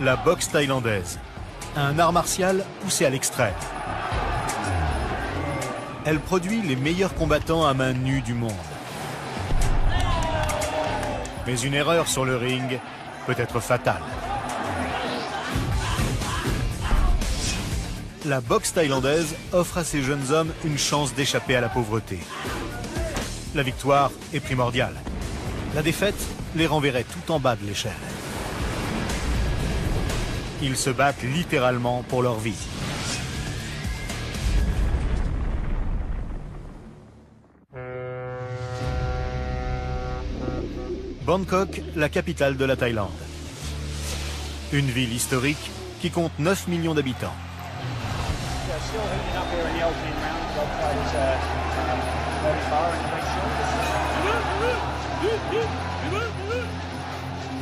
La boxe thaïlandaise, un art martial poussé à l'extrême. Elle produit les meilleurs combattants à main nue du monde. Mais une erreur sur le ring peut être fatale. La boxe thaïlandaise offre à ces jeunes hommes une chance d'échapper à la pauvreté. La victoire est primordiale. La défaite les renverrait tout en bas de l'échelle. Ils se battent littéralement pour leur vie. Bangkok, la capitale de la Thaïlande. Une ville historique qui compte 9 millions d'habitants.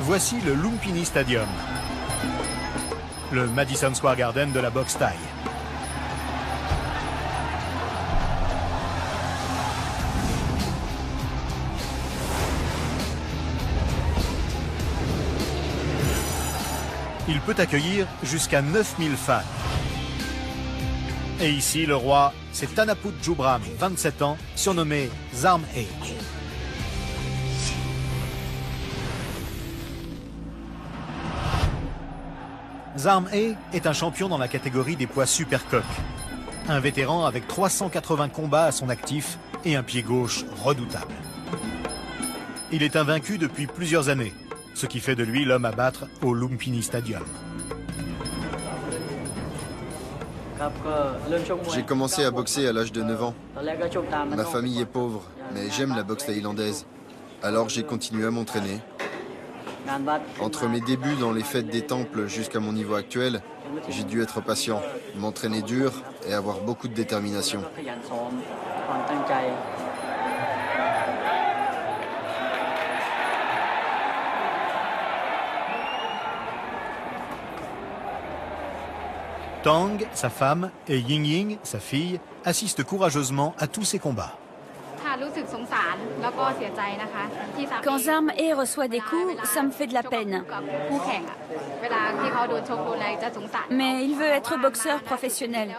Voici le Lumpini Stadium, le Madison Square Garden de la boxe thaï. Il peut accueillir jusqu'à 9000 fans. Et ici, le roi, c'est Tanaput Jubram, 27 ans, surnommé Zarm Ae. Zarm Ae est un champion dans la catégorie des poids supercoques. Un vétéran avec 380 combats à son actif et un pied gauche redoutable. Il est invaincu depuis plusieurs années, ce qui fait de lui l'homme à battre au Lumpini Stadium. J'ai commencé à boxer à l'âge de 9 ans. Ma famille est pauvre, mais j'aime la boxe thaïlandaise. Alors j'ai continué à m'entraîner. Entre mes débuts dans les fêtes des temples jusqu'à mon niveau actuel, j'ai dû être patient, m'entraîner dur et avoir beaucoup de détermination. Tang, sa femme, et Ying Ying, sa fille, assistent courageusement à tous ces combats. Quand Zarm Ae reçoit des coups, ça me fait de la peine. Mais il veut être boxeur professionnel.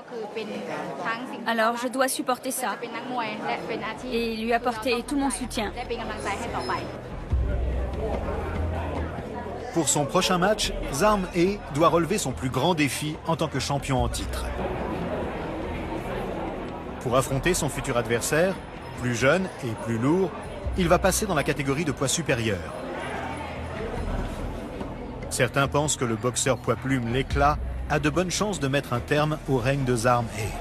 Alors je dois supporter ça et lui apporter tout mon soutien. Pour son prochain match, Zarm Ae doit relever son plus grand défi en tant que champion en titre. Pour affronter son futur adversaire, plus jeune et plus lourd, il va passer dans la catégorie de poids supérieur. Certains pensent que le boxeur poids plume l'éclat a de bonnes chances de mettre un terme au règne de Zarm Ae.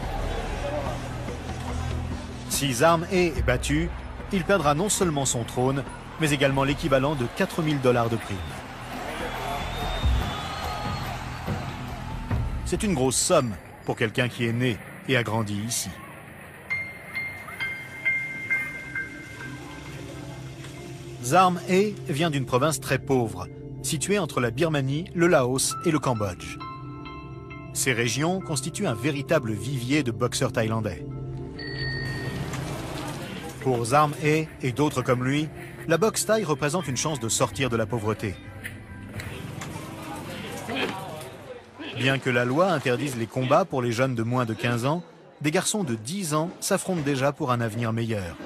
Si Zarm Ae est battu, il perdra non seulement son trône, mais également l'équivalent de 4 000 $ de prime. C'est une grosse somme pour quelqu'un qui est né et a grandi ici. Zarm Ae vient d'une province très pauvre, située entre la Birmanie, le Laos et le Cambodge. Ces régions constituent un véritable vivier de boxeurs thaïlandais. Pour Zarm Ae et d'autres comme lui, la boxe thaï représente une chance de sortir de la pauvreté. Bien que la loi interdise les combats pour les jeunes de moins de 15 ans, des garçons de 10 ans s'affrontent déjà pour un avenir meilleur.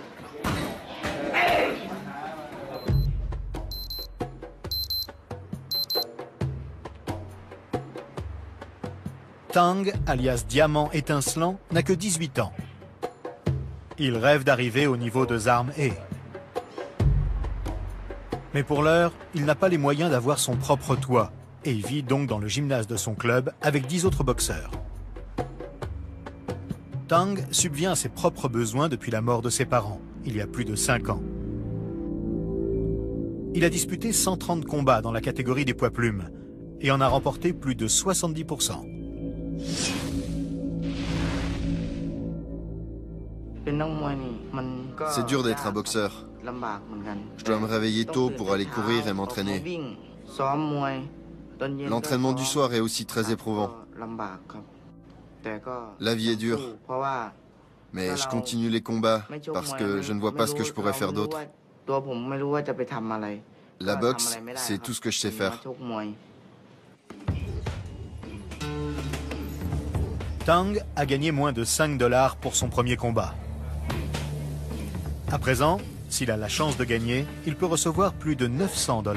Tang, alias Diamant étincelant, n'a que 18 ans. Il rêve d'arriver au niveau de Zarm Ae. Mais pour l'heure, il n'a pas les moyens d'avoir son propre toit et il vit donc dans le gymnase de son club avec 10 autres boxeurs. Tang subvient à ses propres besoins depuis la mort de ses parents, il y a plus de 5 ans. Il a disputé 130 combats dans la catégorie des poids plumes et en a remporté plus de 70%. C'est dur d'être un boxeur. Je dois me réveiller tôt pour aller courir et m'entraîner. L'entraînement du soir est aussi très éprouvant. La vie est dure. Mais je continue les combats parce que je ne vois pas ce que je pourrais faire d'autre. La boxe, c'est tout ce que je sais faire. Tang a gagné moins de 5 $ pour son premier combat. À présent, s'il a la chance de gagner, il peut recevoir plus de 900 $.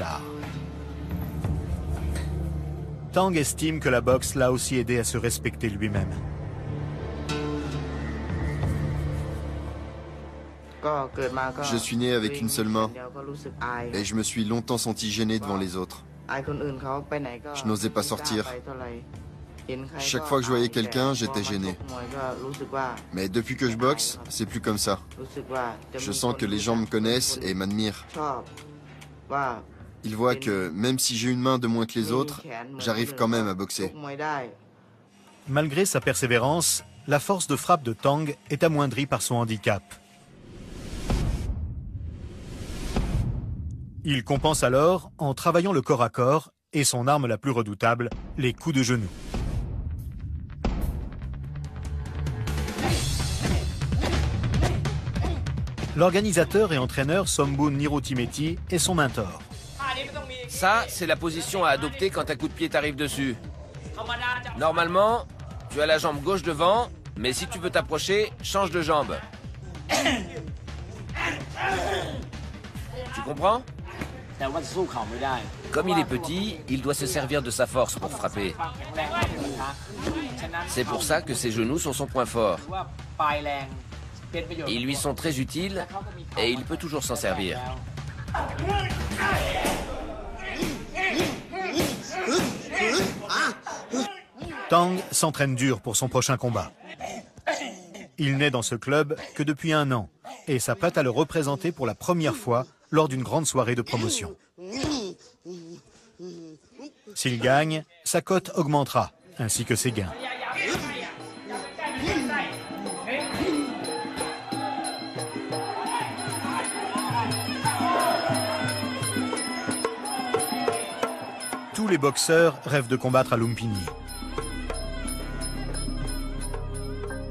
Tang estime que la boxe l'a aussi aidé à se respecter lui-même. Je suis né avec une seule main et je me suis longtemps senti gêné devant les autres. Je n'osais pas sortir. Chaque fois que je voyais quelqu'un, j'étais gêné. Mais depuis que je boxe, c'est plus comme ça. Je sens que les gens me connaissent et m'admirent. Ils voient que même si j'ai une main de moins que les autres, j'arrive quand même à boxer. Malgré sa persévérance, la force de frappe de Tang est amoindrie par son handicap. Il compense alors en travaillant le corps à corps et son arme la plus redoutable, les coups de genou. L'organisateur et entraîneur Somboon Nirutimeti est son mentor. Ça, c'est la position à adopter quand un coup de pied t'arrive dessus. Normalement, tu as la jambe gauche devant, mais si tu veux t'approcher, change de jambe. Tu comprends? Comme il est petit, il doit se servir de sa force pour frapper. C'est pour ça que ses genoux sont son point fort. Ils lui sont très utiles et il peut toujours s'en servir. Tang s'entraîne dur pour son prochain combat. Il n'est dans ce club que depuis 1 an et s'apprête à le représenter pour la première fois lors d'une grande soirée de promotion. S'il gagne, sa cote augmentera, ainsi que ses gains. Tous les boxeurs rêvent de combattre à Lumpini.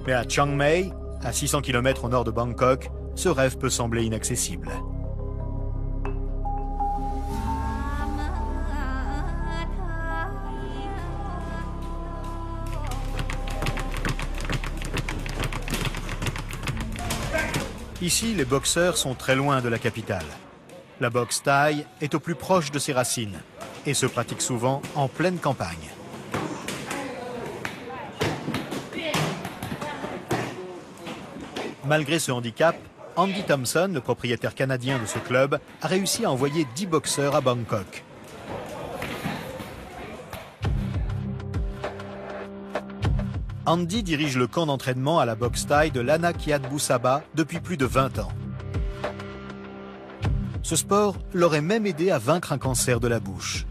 Mais à Chiang Mai, à 600 km au nord de Bangkok, ce rêve peut sembler inaccessible. Ici, les boxeurs sont très loin de la capitale. La boxe thaï est au plus proche de ses racines et se pratique souvent en pleine campagne. Malgré ce handicap, Andy Thompson, le propriétaire canadien de ce club, a réussi à envoyer 10 boxeurs à Bangkok. Andy dirige le camp d'entraînement à la boxe thaï de l'Anakiatbu Sabha depuis plus de 20 ans. Ce sport l'aurait même aidé à vaincre un cancer de la bouche.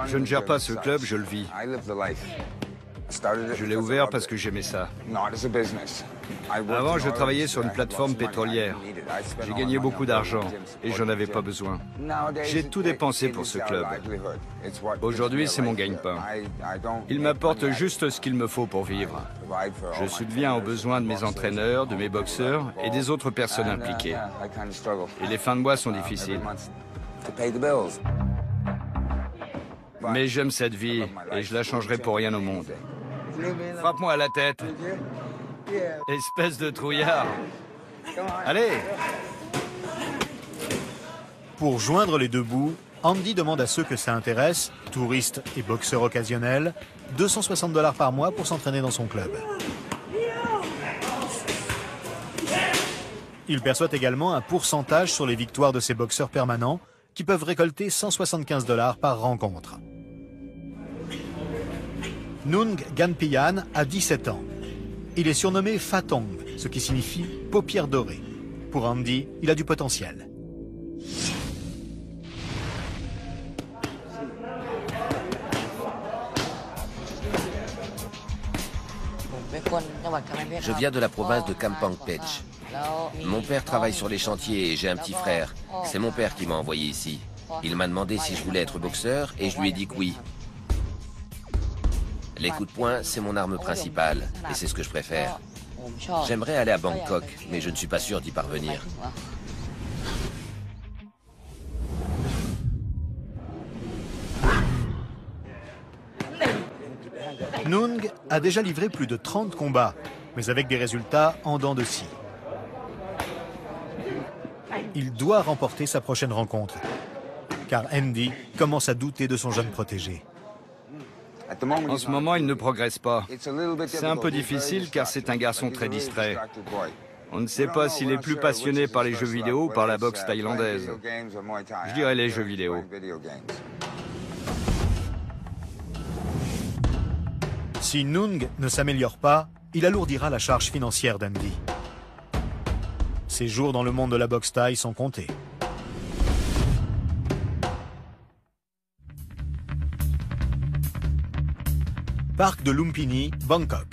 Je ne gère pas ce club, je le vis. Je l'ai ouvert parce que j'aimais ça. Avant, je travaillais sur une plateforme pétrolière. J'ai gagné beaucoup d'argent et j'en avais pas besoin. J'ai tout dépensé pour ce club. Aujourd'hui, c'est mon gagne-pain. Il m'apporte juste ce qu'il me faut pour vivre. Je subviens aux besoins de mes entraîneurs, de mes boxeurs et des autres personnes impliquées. Et les fins de mois sont difficiles. Mais j'aime cette vie et je la changerai pour rien au monde. Frappe-moi à la tête. Espèce de trouillard. Allez! Pour joindre les deux bouts, Andy demande à ceux que ça intéresse, touristes et boxeurs occasionnels, 260 $ par mois pour s'entraîner dans son club. Il perçoit également un pourcentage sur les victoires de ses boxeurs permanents qui peuvent récolter 175 $ par rencontre. Nung Ganpian a 17 ans. Il est surnommé Fatong, ce qui signifie paupière dorée. Pour Andy, il a du potentiel. Je viens de la province de Kampong Pech. Mon père travaille sur les chantiers et j'ai un petit frère. C'est mon père qui m'a envoyé ici. Il m'a demandé si je voulais être boxeur et je lui ai dit que oui. Les coups de poing, c'est mon arme principale et c'est ce que je préfère. J'aimerais aller à Bangkok, mais je ne suis pas sûr d'y parvenir. Nung a déjà livré plus de 30 combats, mais avec des résultats en dents de scie. Il doit remporter sa prochaine rencontre, car Andy commence à douter de son jeune protégé. En ce moment, il ne progresse pas. C'est un peu difficile car c'est un garçon très distrait. On ne sait pas s'il est plus passionné par les jeux vidéo ou par la boxe thaïlandaise. Je dirais les jeux vidéo. Si Nung ne s'améliore pas, il alourdira la charge financière d'Andy. Ses jours dans le monde de la boxe thaï sont comptés. Parc de Lumpini, Bangkok.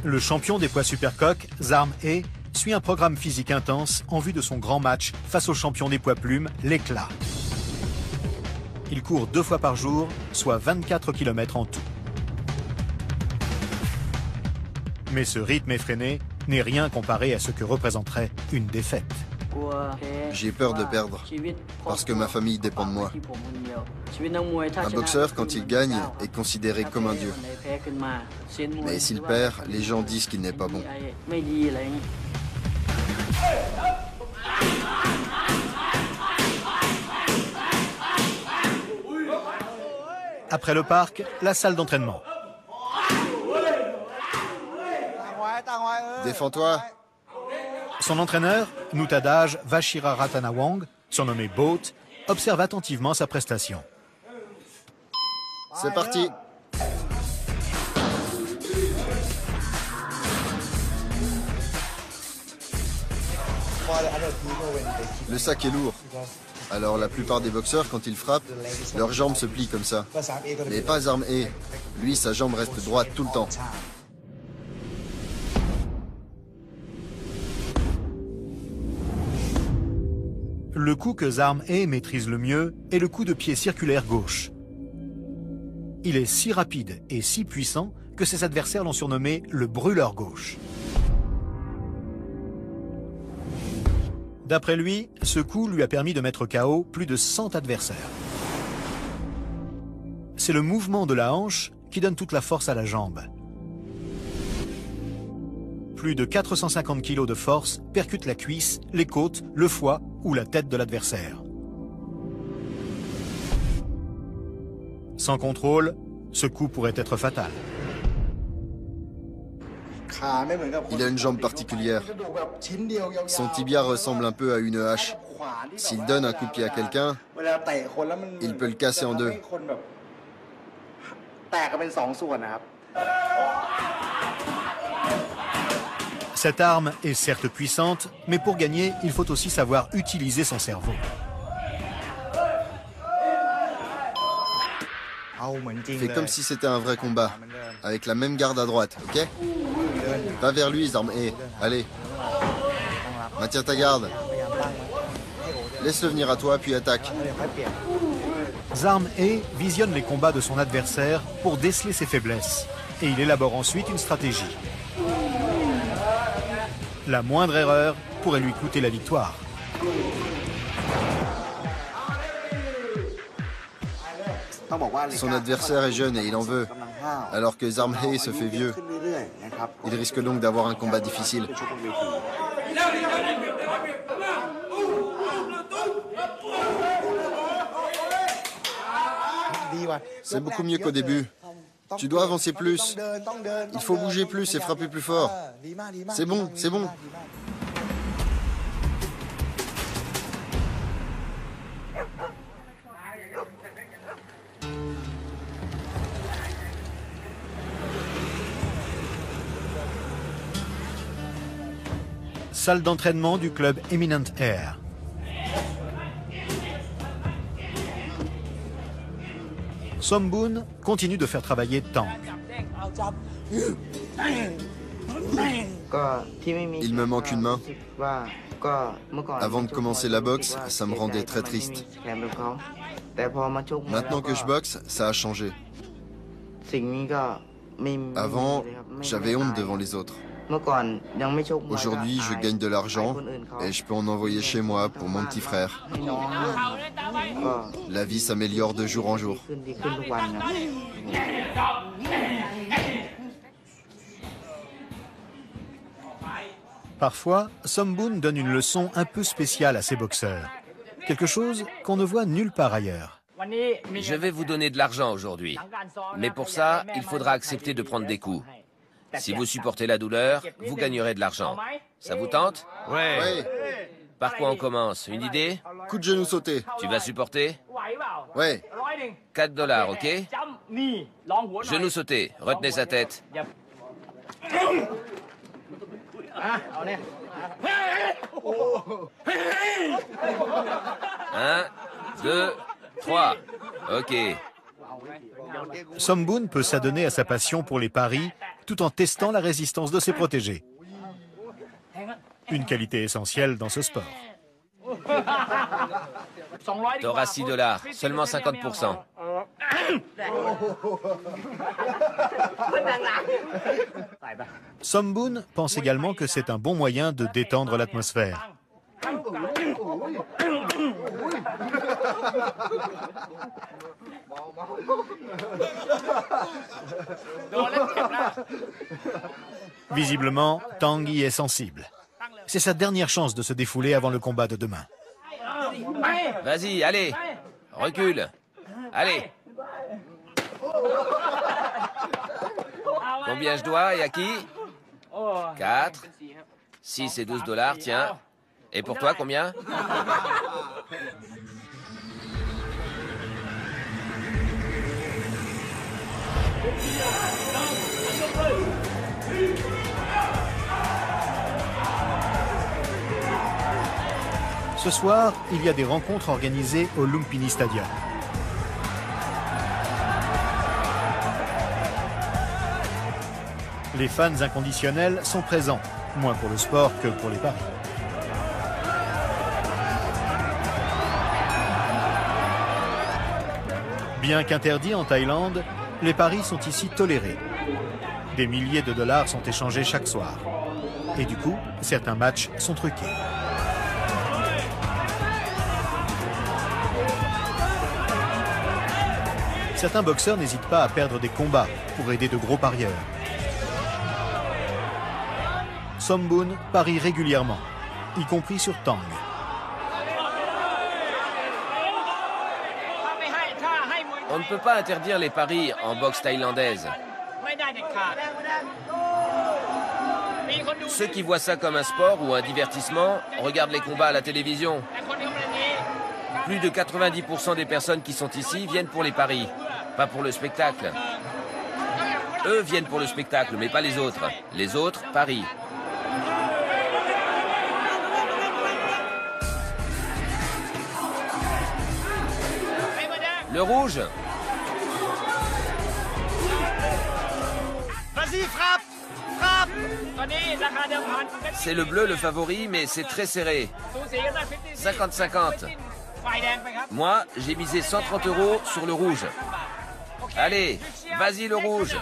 Le champion des poids supercoques, Zarm E, suit un programme physique intense en vue de son grand match face au champion des poids plumes, l'Éclat. Il court 2 fois par jour, soit 24 km en tout. Mais ce rythme effréné n'est rien comparé à ce que représenterait une défaite. J'ai peur de perdre, parce que ma famille dépend de moi. Un boxeur, quand il gagne, est considéré comme un dieu. Mais s'il perd, les gens disent qu'il n'est pas bon. Après le parc, la salle d'entraînement. Défends-toi. Son entraîneur, Nuttadaj Vachiraratanawong, surnommé Boat, observe attentivement sa prestation. C'est parti. Le sac est lourd. Alors la plupart des boxeurs, quand ils frappent, leurs jambes se plient comme ça. Mais pas Zarm E. Lui, sa jambe reste droite tout le temps. Le coup que Zarm E maîtrise le mieux est le coup de pied circulaire gauche. Il est si rapide et si puissant que ses adversaires l'ont surnommé le brûleur gauche. D'après lui, ce coup lui a permis de mettre KO plus de 100 adversaires. C'est le mouvement de la hanche qui donne toute la force à la jambe. Plus de 450 kg de force percutent la cuisse, les côtes, le foie ou la tête de l'adversaire. Sans contrôle, ce coup pourrait être fatal. Il a une jambe particulière. Son tibia ressemble un peu à une hache. S'il donne un coup de pied à quelqu'un, il peut le casser en deux. Cette arme est certes puissante, mais pour gagner, il faut aussi savoir utiliser son cerveau. Fais comme si c'était un vrai combat, avec la même garde à droite, ok? Va vers lui, Zarm E. Allez. Maintiens ta garde. Laisse-le venir à toi, puis attaque. Zarm E visionne les combats de son adversaire pour déceler ses faiblesses, et il élabore ensuite une stratégie. La moindre erreur pourrait lui coûter la victoire. Son adversaire est jeune et il en veut, alors que Zarm E se fait vieux. Il risque donc d'avoir un combat difficile. C'est beaucoup mieux qu'au début. Tu dois avancer plus. Il faut bouger plus et frapper plus fort. C'est bon, c'est bon. Salle d'entraînement du club Eminent Air. Somboon continue de faire travailler Tank. Il me manque une main. Avant de commencer la boxe, ça me rendait très triste. Maintenant que je boxe, ça a changé. Avant, j'avais honte devant les autres. Aujourd'hui, je gagne de l'argent et je peux en envoyer chez moi pour mon petit frère. La vie s'améliore de jour en jour. Parfois, Somboon donne une leçon un peu spéciale à ses boxeurs. Quelque chose qu'on ne voit nulle part ailleurs. Je vais vous donner de l'argent aujourd'hui. Mais pour ça, il faudra accepter de prendre des coups. Si vous supportez la douleur, vous gagnerez de l'argent. Ça vous tente? Ouais. Ouais. Par quoi on commence? Une idée? Coup de genou sauté. Tu vas supporter? Ouais. 4 $, ok? Genou sauté, retenez sa tête. 1, 2, 3. Ok. Somboon peut s'adonner à sa passion pour les paris tout en testant la résistance de ses protégés. Une qualité essentielle dans ce sport. T'auras 6 $, seulement 50%. Somboon pense également que c'est un bon moyen de détendre l'atmosphère. Visiblement, Tang y est sensible. C'est sa dernière chance de se défouler avant le combat de demain. Vas-y, allez. Recule. Allez. Combien je dois et à qui? 4. 6 et 12 $, tiens. Et pour toi, combien? Ce soir, il y a des rencontres organisées au Lumpini Stadium. Les fans inconditionnels sont présents, moins pour le sport que pour les paris. Bien qu'interdits en Thaïlande, les paris sont ici tolérés. Des milliers de dollars sont échangés chaque soir. Et du coup, certains matchs sont truqués. Certains boxeurs n'hésitent pas à perdre des combats pour aider de gros parieurs. Somboon parie régulièrement, y compris sur Tang. On ne peut pas interdire les paris en boxe thaïlandaise. Ceux qui voient ça comme un sport ou un divertissement regardent les combats à la télévision. Plus de 90% des personnes qui sont ici viennent pour les paris, pas pour le spectacle. Eux viennent pour le spectacle, mais pas les autres. Les autres parient. Le rouge. Vas-y, frappe! Frappe! C'est le bleu le favori, mais c'est très serré. 50-50. Moi, j'ai misé 130 € sur le rouge. Allez, vas-y le rouge.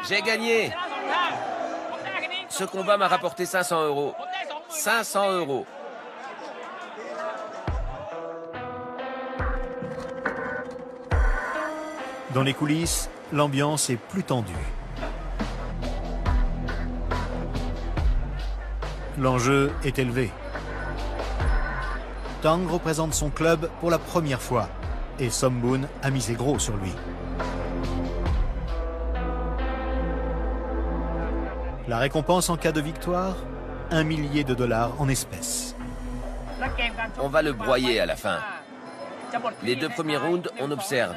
J'ai gagné. Ce combat m'a rapporté 500 €. 500 €. Dans les coulisses, l'ambiance est plus tendue. L'enjeu est élevé. Tang représente son club pour la première fois et Somboon a misé gros sur lui. La récompense en cas de victoire, 1 millier de dollars en espèces. On va le broyer à la fin. Les 2 premiers rounds, on observe,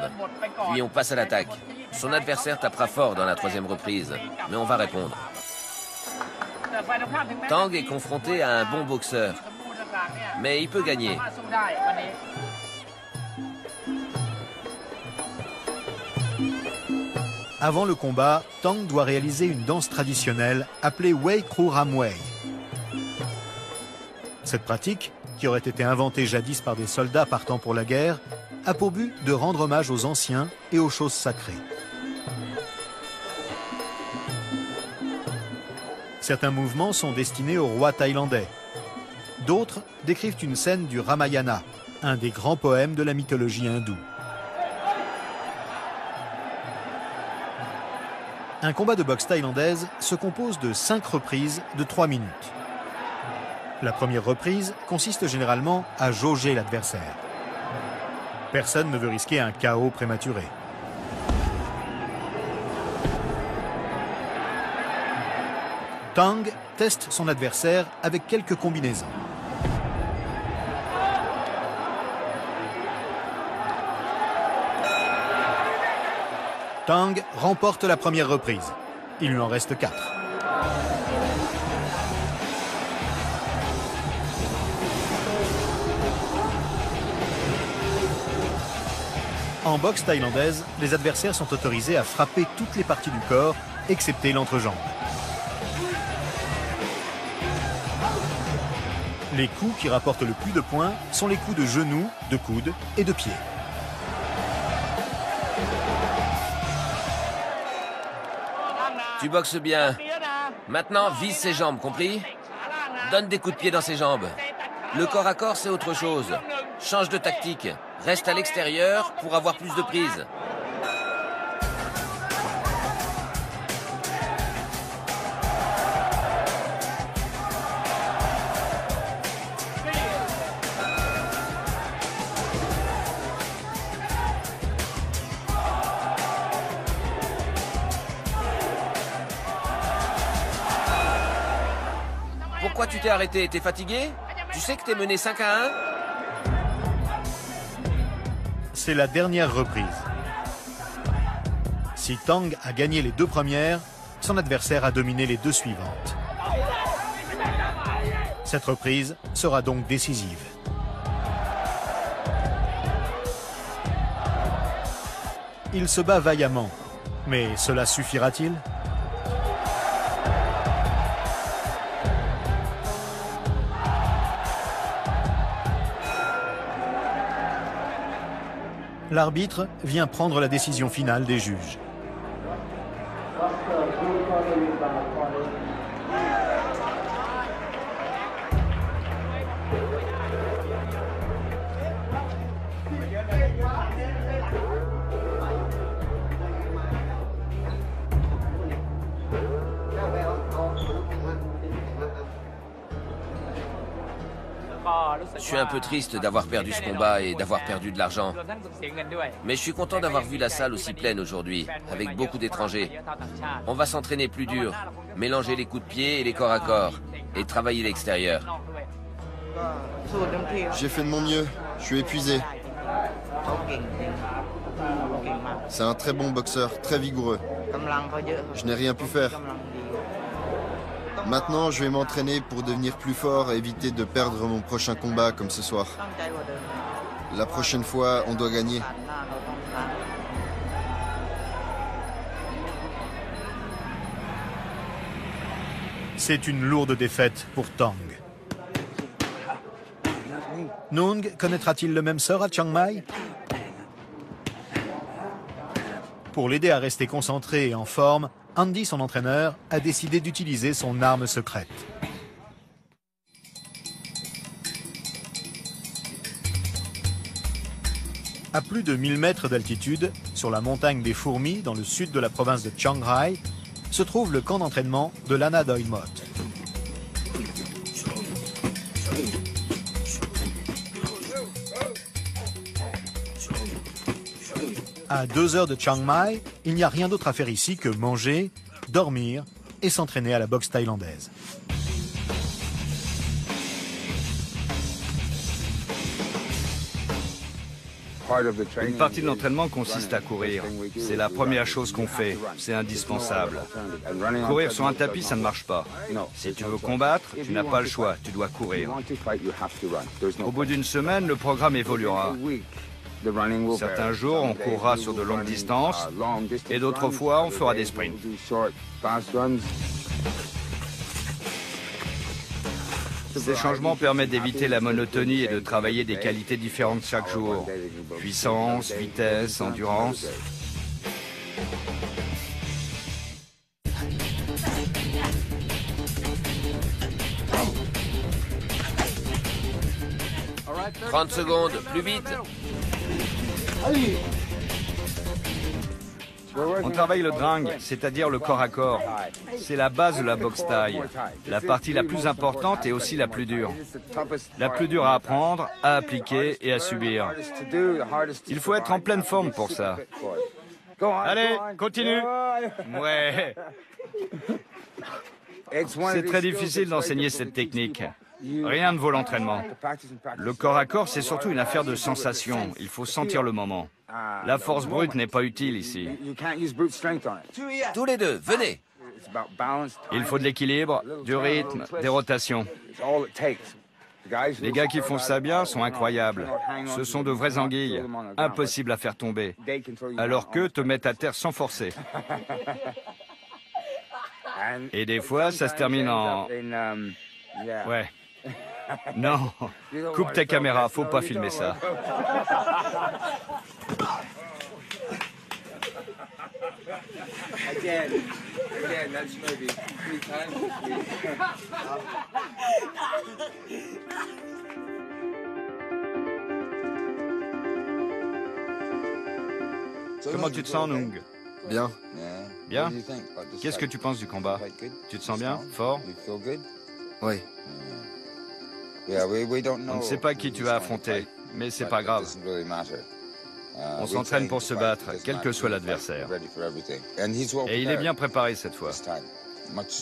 puis on passe à l'attaque. Son adversaire tapera fort dans la 3e reprise, mais on va répondre. Tang est confronté à un bon boxeur, mais il peut gagner. Avant le combat, Tang doit réaliser une danse traditionnelle appelée Wei Kru Ram Wei. Cette pratique, qui aurait été inventée jadis par des soldats partant pour la guerre, a pour but de rendre hommage aux anciens et aux choses sacrées. Certains mouvements sont destinés au roi thaïlandais. D'autres décrivent une scène du Ramayana, un des grands poèmes de la mythologie hindoue. Un combat de boxe thaïlandaise se compose de 5 reprises de 3 minutes. La première reprise consiste généralement à jauger l'adversaire. Personne ne veut risquer un KO prématuré. Tang teste son adversaire avec quelques combinaisons. Tang remporte la première reprise. Il lui en reste 4. En boxe thaïlandaise, les adversaires sont autorisés à frapper toutes les parties du corps, excepté l'entrejambe. Les coups qui rapportent le plus de points sont les coups de genoux, de coude et de pied. Tu boxes bien. Maintenant, vise ses jambes, compris? Donne des coups de pied dans ses jambes. Le corps à corps, c'est autre chose. Change de tactique. Reste à l'extérieur pour avoir plus de prise. Pourquoi tu t'es arrêté? T'es fatigué? Tu sais que t'es mené 5-1? C'est la dernière reprise. Si Tang a gagné les 2 premières, son adversaire a dominé les 2 suivantes. Cette reprise sera donc décisive. Il se bat vaillamment, mais cela suffira-t-il? L'arbitre vient prendre la décision finale des juges. Je suis un peu triste d'avoir perdu ce combat et d'avoir perdu de l'argent. Mais je suis content d'avoir vu la salle aussi pleine aujourd'hui, avec beaucoup d'étrangers. On va s'entraîner plus dur, mélanger les coups de pied et les corps à corps, et travailler l'extérieur. J'ai fait de mon mieux. Je suis épuisé. C'est un très bon boxeur, très vigoureux. Je n'ai rien pu faire. Maintenant, je vais m'entraîner pour devenir plus fort et éviter de perdre mon prochain combat comme ce soir. La prochaine fois, on doit gagner. C'est une lourde défaite pour Tang. Nung connaîtra-t-il le même sort à Chiang Mai? Pour l'aider à rester concentré et en forme, Andy, son entraîneur, a décidé d'utiliser son arme secrète. À plus de 1000 mètres d'altitude, sur la montagne des Fourmis, dans le sud de la province de Chiang Rai, se trouve le camp d'entraînement de Lana Doi Mot. À 2 heures de Chiang Mai, il n'y a rien d'autre à faire ici que manger, dormir et s'entraîner à la boxe thaïlandaise. Une partie de l'entraînement consiste à courir. C'est la première chose qu'on fait, c'est indispensable. Courir sur un tapis, ça ne marche pas. Si tu veux combattre, tu n'as pas le choix, tu dois courir. Au bout d'une semaine, le programme évoluera. Certains jours, on courra sur de longues distances et d'autres fois, on fera des sprints. Ces changements permettent d'éviter la monotonie et de travailler des qualités différentes chaque jour. Puissance, vitesse, endurance. 30 secondes, plus vite. On travaille le dring, c'est-à-dire le corps à corps. C'est la base de la boxe thaï. La partie la plus importante et aussi la plus dure. La plus dure à apprendre, à appliquer et à subir. Il faut être en pleine forme pour ça. Allez, continue. Ouais. C'est très difficile d'enseigner cette technique. Rien ne vaut l'entraînement. Le corps à corps, c'est surtout une affaire de sensation. Il faut sentir le moment. La force brute n'est pas utile ici. Tous les deux, venez. Il faut de l'équilibre, du rythme, des rotations. Les gars qui font ça bien sont incroyables. Ce sont de vraies anguilles, impossibles à faire tomber. Alors qu'eux te mettent à terre sans forcer. Et des fois, ça se termine en... Ouais. Non, coupe ta caméra, faut pas filmer ça. Comment tu te sens, Nung? Bien. Bien? Qu'est-ce que tu penses du combat? Tu te sens bien? Fort? Oui. On ne sait pas qui tu vas affronter, mais c'est pas grave. On s'entraîne pour se battre, quel que soit l'adversaire. Et il est bien préparé cette fois.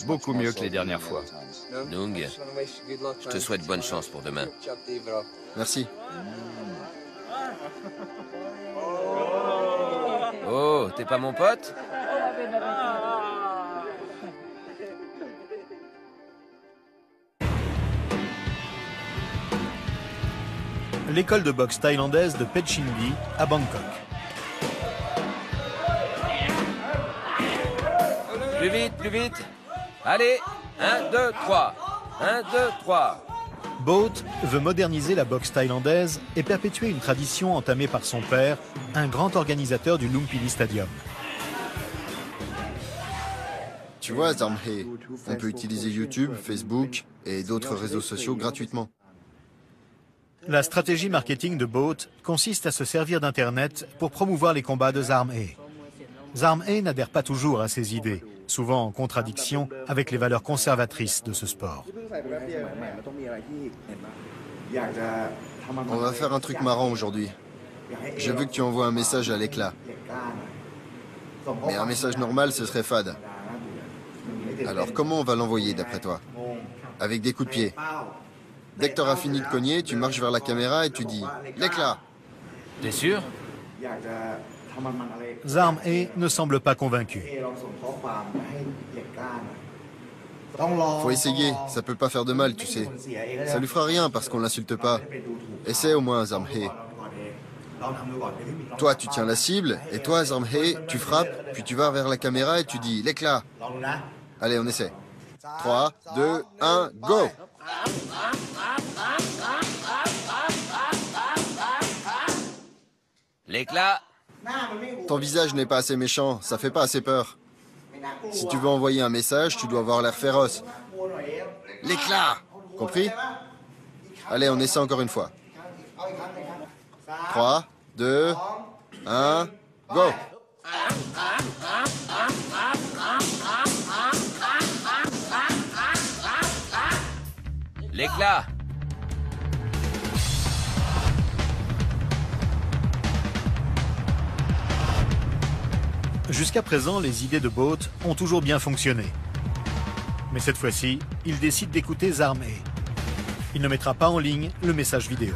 Beaucoup mieux que les dernières fois. Nung, je te souhaite bonne chance pour demain. Merci. Oh, t'es pas mon pote? L'école de boxe thaïlandaise de Petchindi à Bangkok. Plus vite, plus vite. Allez, 1, 2, 3. 1, 2, 3. Boat veut moderniser la boxe thaïlandaise et perpétuer une tradition entamée par son père, un grand organisateur du Lumpini Stadium. Tu vois, Zarmhe, on peut utiliser YouTube, Facebook et d'autres réseaux sociaux gratuitement. La stratégie marketing de Boat consiste à se servir d'Internet pour promouvoir les combats de Zarmhe. Zarmhe n'adhère pas toujours à ses idées, souvent en contradiction avec les valeurs conservatrices de ce sport. On va faire un truc marrant aujourd'hui. Je veux que tu envoies un message à l'éclat. Mais un message normal, ce serait fade. Alors comment on va l'envoyer d'après toi? Avec des coups de pied. Dès que tu auras fini de cogner, tu marches vers la caméra et tu dis « l'éclat ». T'es sûr? Zarmhe ne semble pas convaincu. Faut essayer, ça peut pas faire de mal, tu sais. Ça lui fera rien parce qu'on l'insulte pas. Essaie au moins, Zarmhe. Toi, tu tiens la cible, et toi, Zarmhe, tu frappes, puis tu vas vers la caméra et tu dis « l'éclat ». Allez, on essaie. 3, 2, 1, go! L'éclat. Ton visage n'est pas assez méchant, ça fait pas assez peur. Si tu veux envoyer un message, tu dois avoir l'air féroce. L'éclat! Compris? Allez, on essaie encore une fois. 3, 2, 1, go! L'éclat. Jusqu'à présent, les idées de Boat ont toujours bien fonctionné. Mais cette fois-ci, il décide d'écouter Zarmhe. Il ne mettra pas en ligne le message vidéo.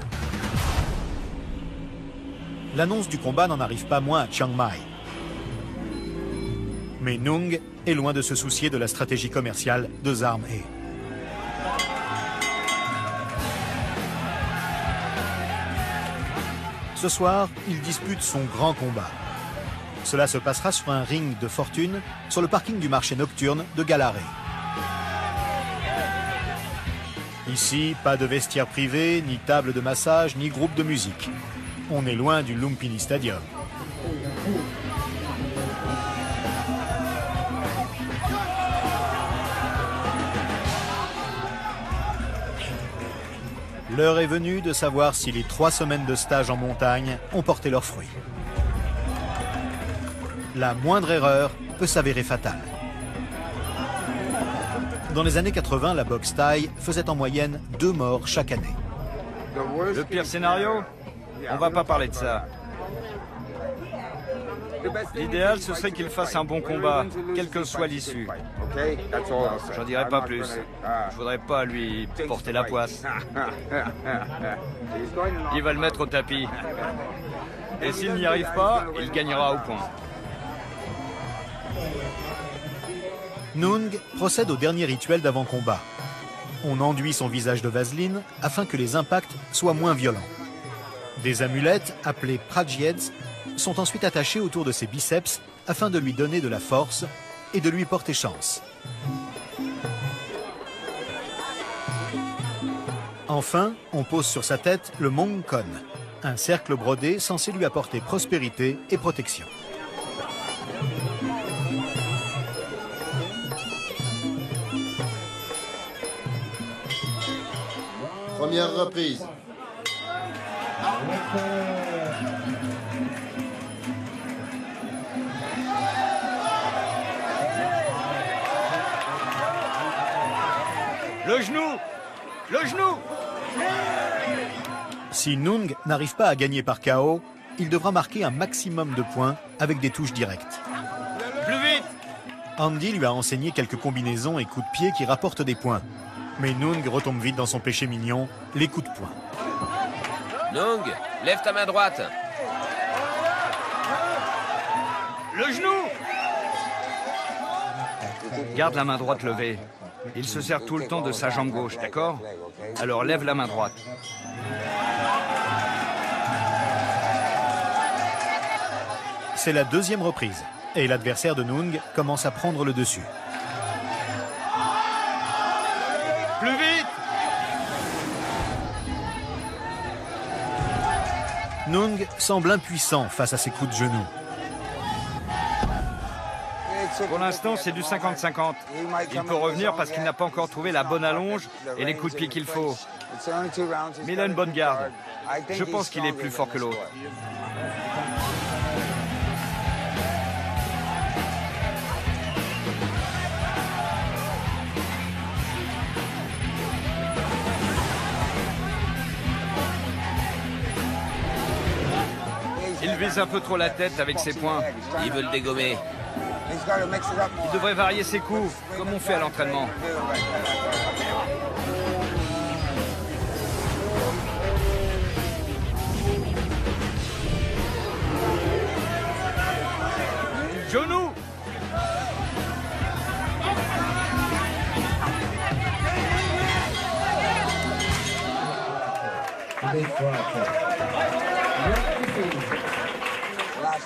L'annonce du combat n'en arrive pas moins à Chiang Mai. Mais Nung est loin de se soucier de la stratégie commerciale de Zarmhe. Ce soir, il dispute son grand combat. Cela se passera sur un ring de fortune sur le parking du marché nocturne de Galare. Ici, pas de vestiaire privé, ni table de massage, ni groupe de musique. On est loin du Lumpini Stadium. L'heure est venue de savoir si les 3 semaines de stage en montagne ont porté leurs fruits. La moindre erreur peut s'avérer fatale. Dans les années 80, la boxe thaï faisait en moyenne 2 morts chaque année. Le pire scénario? On va pas parler de ça. L'idéal, ce serait qu'il fasse un bon combat, quelle que soit l'issue. J'en dirai pas plus. Je voudrais pas lui porter la poisse. Il va le mettre au tapis. Et s'il n'y arrive pas, il gagnera au point. Nung procède au dernier rituel d'avant-combat. On enduit son visage de vaseline afin que les impacts soient moins violents. Des amulettes, appelées prajeds, sont ensuite attachées autour de ses biceps afin de lui donner de la force et de lui porter chance. Enfin, on pose sur sa tête le Mongkon, un cercle brodé censé lui apporter prospérité et protection. Première reprise. Le genou! Le genou! Si Nung n'arrive pas à gagner par KO, il devra marquer un maximum de points avec des touches directes. Plus vite! Andy lui a enseigné quelques combinaisons et coups de pied qui rapportent des points. Mais Nung retombe vite dans son péché mignon, les coups de poing. Nung, lève ta main droite. Le genou! Garde la main droite levée. Il se sert tout le temps de sa jambe gauche, d'accord? Alors lève la main droite. C'est la deuxième reprise, et l'adversaire de Nung commence à prendre le dessus. Plus vite! Nung semble impuissant face à ses coups de genoux. Pour l'instant, c'est du 50-50. Il peut revenir parce qu'il n'a pas encore trouvé la bonne allonge et les coups de pied qu'il faut. Mais il a une bonne garde. Je pense qu'il est plus fort que l'autre. Il vise un peu trop la tête avec ses poings. Il veut le dégommer. Il devrait varier ses coups, comme on fait à l'entraînement. Genou!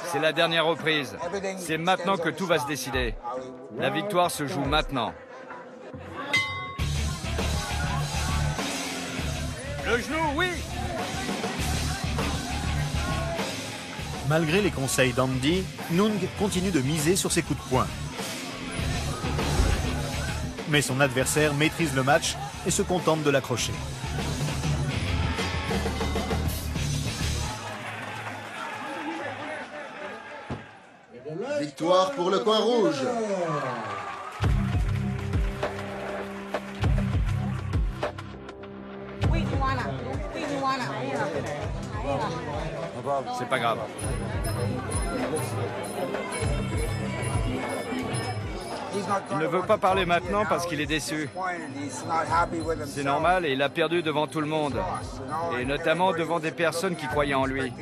C'est la dernière reprise. C'est maintenant que tout va se décider. La victoire se joue maintenant. Le genou, oui! Malgré les conseils d'Andy, Nung continue de miser sur ses coups de poing. Mais son adversaire maîtrise le match et se contente de l'accrocher. Victoire pour le coin rouge. C'est pas grave. Il ne veut pas parler maintenant parce qu'il est déçu. C'est normal et il a perdu devant tout le monde. Et notamment devant des personnes qui croyaient en lui.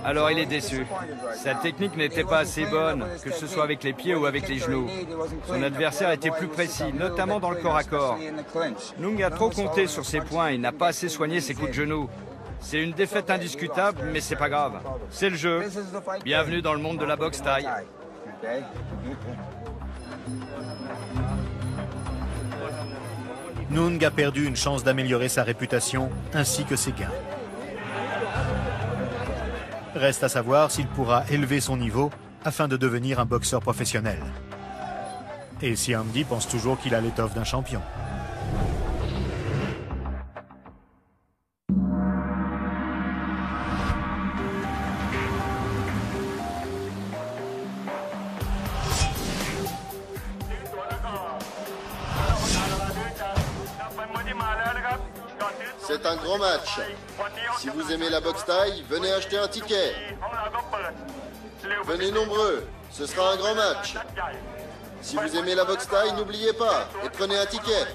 Alors il est déçu. Sa technique n'était pas assez bonne, que ce soit avec les pieds ou avec les genoux. Son adversaire était plus précis, notamment dans le corps à corps. Nung a trop compté sur ses points et n'a pas assez soigné ses coups de genoux. C'est une défaite indiscutable, mais c'est pas grave. C'est le jeu. Bienvenue dans le monde de la boxe thaï. Nung a perdu une chance d'améliorer sa réputation ainsi que ses gains. Reste à savoir s'il pourra élever son niveau afin de devenir un boxeur professionnel. Et si Andy pense toujours qu'il a l'étoffe d'un champion. est un grand match. Si vous aimez la boxe thaï, venez acheter un ticket. Venez nombreux, ce sera un grand match. Si vous aimez la boxe thaï, n'oubliez pas et prenez un ticket.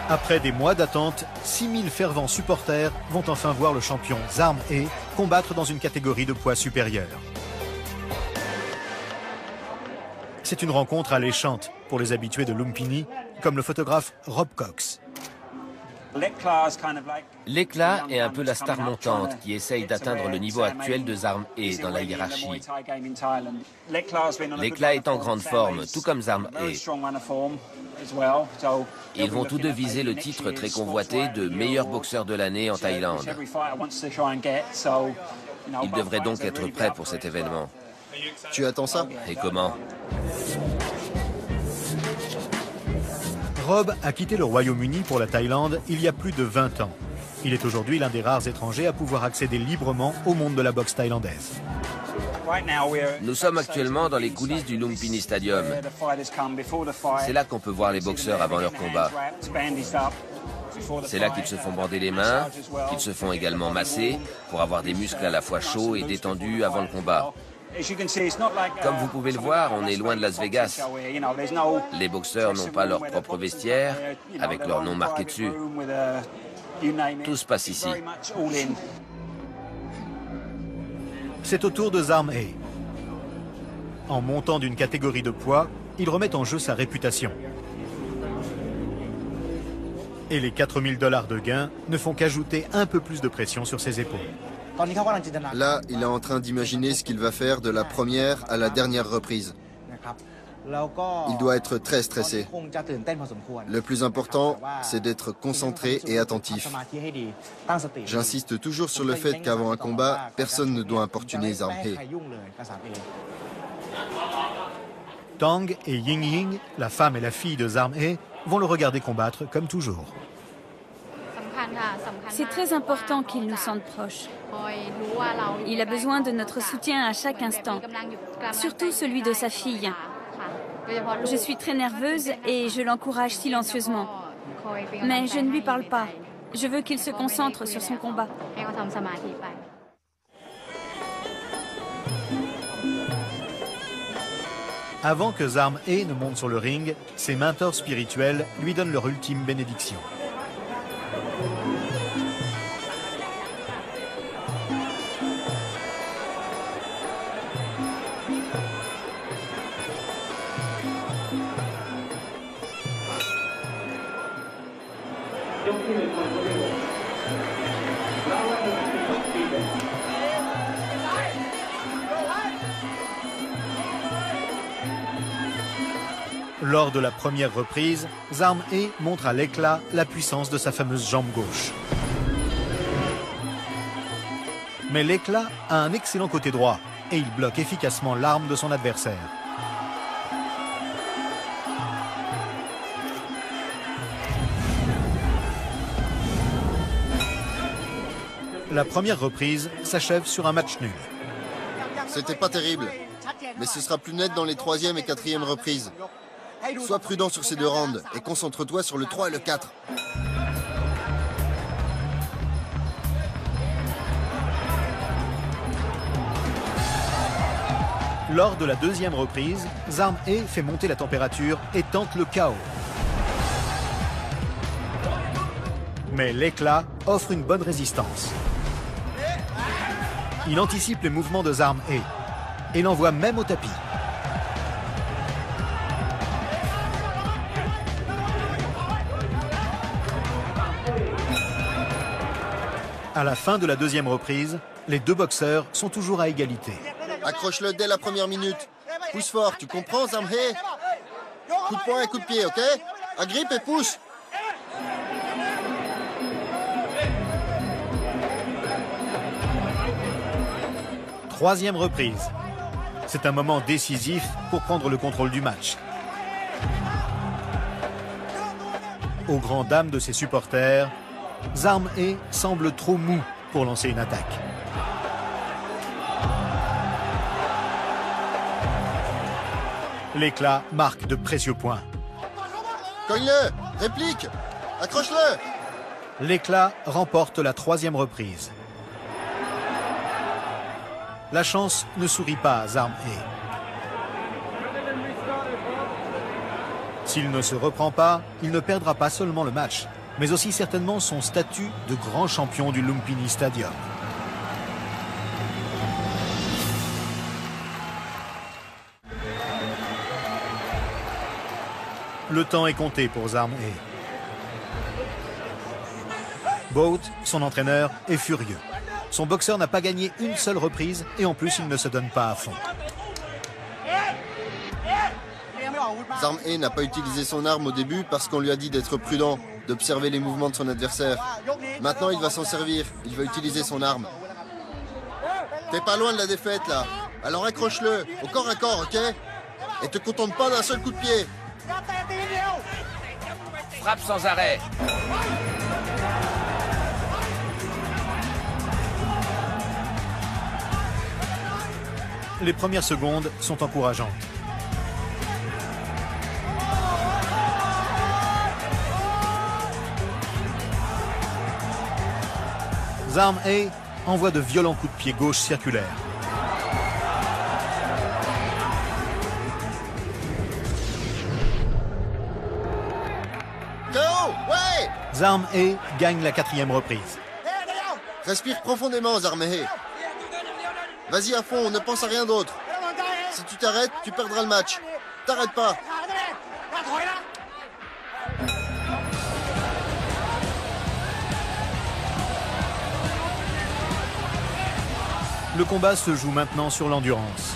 Après des mois d'attente, 6000 fervents supporters vont enfin voir le champion Zarm He combattre dans une catégorie de poids supérieur. C'est une rencontre alléchante pour les habitués de Lumpini, comme le photographe Rob Cox. L'éclat est un peu la star montante qui essaye d'atteindre le niveau actuel de Zarm He dans la hiérarchie. L'éclat est en grande forme, tout comme Zarm He. Ils vont tous deux viser le titre très convoité de meilleur boxeur de l'année en Thaïlande. Ils devraient donc être prêts pour cet événement. Tu attends ça? Et comment? Rob a quitté le Royaume-Uni pour la Thaïlande il y a plus de 20 ans. Il est aujourd'hui l'un des rares étrangers à pouvoir accéder librement au monde de la boxe thaïlandaise. Nous sommes actuellement dans les coulisses du Lumpini Stadium. C'est là qu'on peut voir les boxeurs avant leur combat. C'est là qu'ils se font bander les mains, qu'ils se font également masser pour avoir des muscles à la fois chauds et détendus avant le combat. Comme vous pouvez le voir, on est loin de Las Vegas. Les boxeurs n'ont pas leur propre vestiaire, avec leur nom marqué dessus. Tout se passe ici. C'est au tour de Zarm He. En montant d'une catégorie de poids, il remet en jeu sa réputation. Et les 4000 $ de gain ne font qu'ajouter un peu plus de pression sur ses épaules. Là, il est en train d'imaginer ce qu'il va faire de la première à la dernière reprise. Il doit être très stressé. Le plus important, c'est d'être concentré et attentif. J'insiste toujours sur le fait qu'avant un combat, personne ne doit importuner Zarm He. Tang et Ying Ying, la femme et la fille de Zarm He, vont le regarder combattre comme toujours. C'est très important qu'il nous sente proches. Il a besoin de notre soutien à chaque instant, surtout celui de sa fille. Je suis très nerveuse et je l'encourage silencieusement. Mais je ne lui parle pas. Je veux qu'il se concentre sur son combat. Avant que Zarm He ne monte sur le ring, ses mentors spirituels lui donnent leur ultime bénédiction. Lors de la première reprise, Zarm He montre à l'éclat la puissance de sa fameuse jambe gauche. Mais l'éclat a un excellent côté droit et il bloque efficacement l'arme de son adversaire. La première reprise s'achève sur un match nul. C'était pas terrible, mais ce sera plus net dans les 3e et 4e reprises. Sois prudent sur ces deux rounds et concentre-toi sur le 3 et le 4. Lors de la deuxième reprise, Zarm He fait monter la température et tente le KO. Mais l'éclat offre une bonne résistance. Il anticipe les mouvements de Zarm He et l'envoie même au tapis. À la fin de la deuxième reprise, les deux boxeurs sont toujours à égalité. Accroche-le dès la première minute. Pousse fort, tu comprends, Zarm He? Coup de poing et coup de pied, ok? Agrippe et pousse. Troisième reprise. C'est un moment décisif pour prendre le contrôle du match. Aux grandes dames de ses supporters, Zarm He semble trop mou pour lancer une attaque. L'éclat marque de précieux points. Cogne-le! Réplique! Accroche-le! L'éclat remporte la 3e reprise. La chance ne sourit pas à Zarm He. S'il ne se reprend pas, il ne perdra pas seulement le match, mais aussi certainement son statut de grand champion du Lumpini Stadium. Le temps est compté pour Zarm He. Boat, son entraîneur, est furieux. Son boxeur n'a pas gagné une seule reprise et en plus il ne se donne pas à fond. Zarm He n'a pas utilisé son arme au début parce qu'on lui a dit d'être prudent, d'observer les mouvements de son adversaire. Maintenant il va s'en servir, il va utiliser son arme. T'es pas loin de la défaite là, alors accroche-le, au corps à corps, ok? Et te contente pas d'un seul coup de pied. Frappe sans arrêt. Les premières secondes sont encourageantes. Zarm He envoie de violents coups de pied gauche circulaires. KO! Ouais! Zarm He gagne la 4e reprise. Respire profondément, Zarm He. Vas-y à fond, ne pense à rien d'autre. Si tu t'arrêtes, tu perdras le match. T'arrêtes pas. Le combat se joue maintenant sur l'endurance.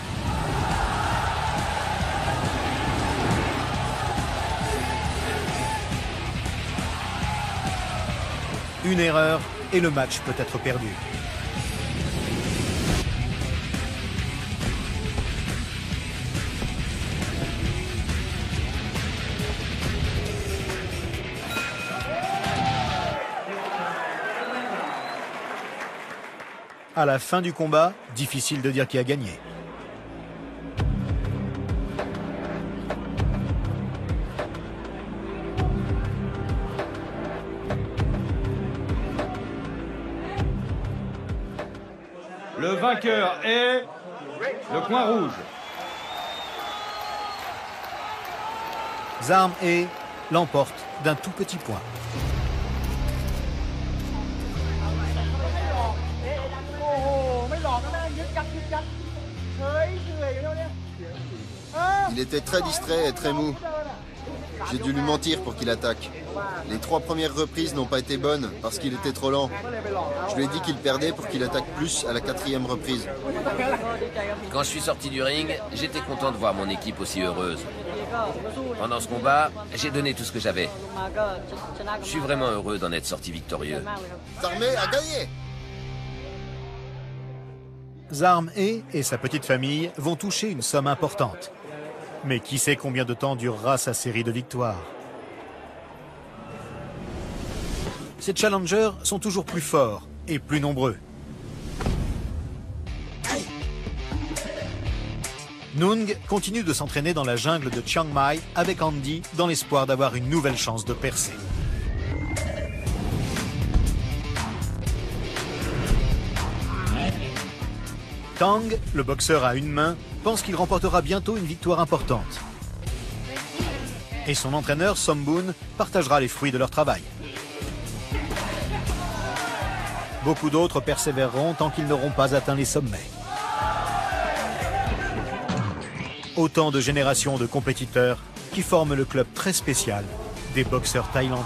Une erreur et le match peut être perdu. À la fin du combat, difficile de dire qui a gagné. Le vainqueur est le coin rouge. Zarm He l'emporte d'un tout petit point. Il était très distrait et très mou. J'ai dû lui mentir pour qu'il attaque. Les 3 premières reprises n'ont pas été bonnes parce qu'il était trop lent. Je lui ai dit qu'il perdait pour qu'il attaque plus à la 4e reprise. Quand je suis sorti du ring, j'étais content de voir mon équipe aussi heureuse. Pendant ce combat, j'ai donné tout ce que j'avais. Je suis vraiment heureux d'en être sorti victorieux. Zarm He a gagné! Zarm He et sa petite famille vont toucher une somme importante. Mais qui sait combien de temps durera sa série de victoires? Ces challengers sont toujours plus forts et plus nombreux. Nung continue de s'entraîner dans la jungle de Chiang Mai avec Andy dans l'espoir d'avoir une nouvelle chance de percer. Tang, le boxeur à une main, pense qu'il remportera bientôt une victoire importante. Et son entraîneur, Sombun, partagera les fruits de leur travail. Beaucoup d'autres persévéreront tant qu'ils n'auront pas atteint les sommets. Autant de générations de compétiteurs qui forment le club très spécial des boxeurs thaïlandais.